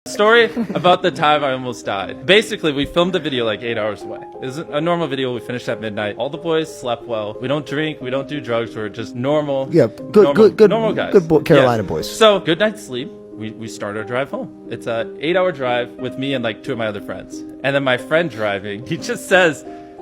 Story about the time I almost died. Basically, we filmed the video like 8 hours away. It was a normal video. We finished at midnight. All the boys slept well. We don't drink. We don't do drugs. We're just normal. Yeah, good normal guys. Good Carolina boys. So, good night's sleep. We start our drive home. It's a 8-hour drive with me and like 2 of my other friends. And then my friend driving, he just says,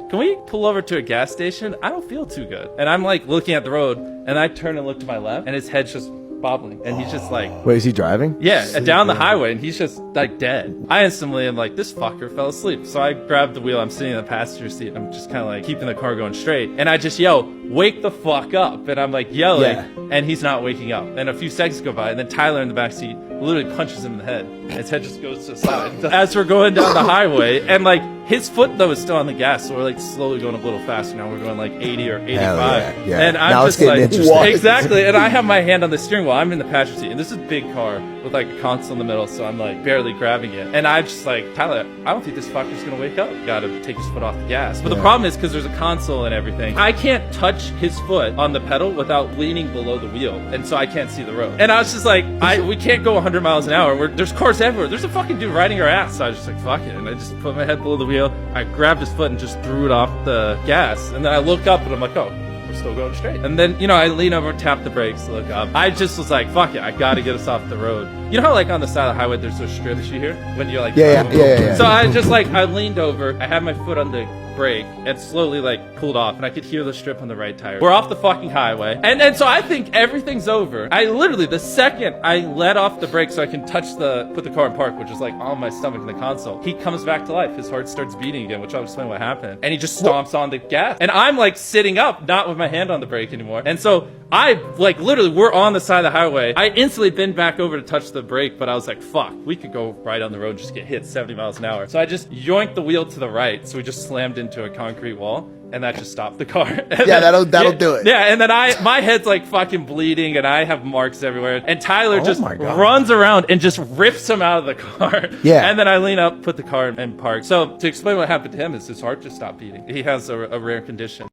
"Can we pull over to a gas station? I don't feel too good." And I'm like looking at the road, and I turn and look to my left, and his head's just bobbling, and he's just like, Wait, is he driving? yeah, down the highway, and he's just like dead. I instantly am like, this fucker fell asleep. So I grab the wheel. I'm sitting in the passenger seat. I'm just kind of like keeping the car going straight, and I just yell, "Wake the fuck up!" And I'm like yelling, and he's not waking up. And a few seconds go by, and then Tyler in the back seat literally punches him in the head. His head just goes to the side as we're going down the highway, and like his foot though is still on the gas, so we're like slowly going a little faster now. We're going like 80 or 85, yeah. and I'm Now just it's getting like, interesting. exactly. And I have my hand on the steering wheel. I'm in the passenger seat, and this is a big car with like a console in the middle, so I'm like barely grabbing it. And I'm just like, Tyler, I don't think this fucker's gonna wake up. Gotta take his foot off the gas. But the problem is because there's a console and everything, I can't touch his foot on the pedal without leaning below the wheel, and so I can't see the road. And I was just like, we can't go 100 miles an hour. There's cars everywhere. There's a fucking dude riding our ass. So I was just like, fuck it, and I just put my head below the wheel. I grabbed his foot and just threw it off the gas, and then I look up and I'm like, oh, we're still going straight. And then, you know, I lean over, tap the brakes, look up. I just was like, fuck it, I gotta get us off the road. You know how like on the side of the highway there's those strips you hear when you're like, yeah. So I just like, I leaned over, I had my foot on the brake and slowly like pulled off, and I could hear the strip on the right tire. We're off the fucking highway, and so I think everything's over. I literally, the second I let off the brake so I can put the car in park, which is like on my stomach in the console, he comes back to life. His heart starts beating again, which I'll explain what happened, and he just stomps on the gas, and I'm like sitting up, not with my hand on the brake anymore. And so I like literally, we're on the side of the highway. I instantly bend back over to touch the brake, but I was like, fuck, we could go right on the road and just get hit 70 miles an hour. So I just yoinked the wheel to the right, so we just slammed into a concrete wall, and that just stopped the car. Yeah, that'll do it. Yeah, and then my head's like fucking bleeding, and I have marks everywhere. And Tyler just my God. runs around and just rips him out of the car. Yeah. And then I lean up, put the car in park. So to explain what happened to him is his heart just stopped beating. He has a rare condition.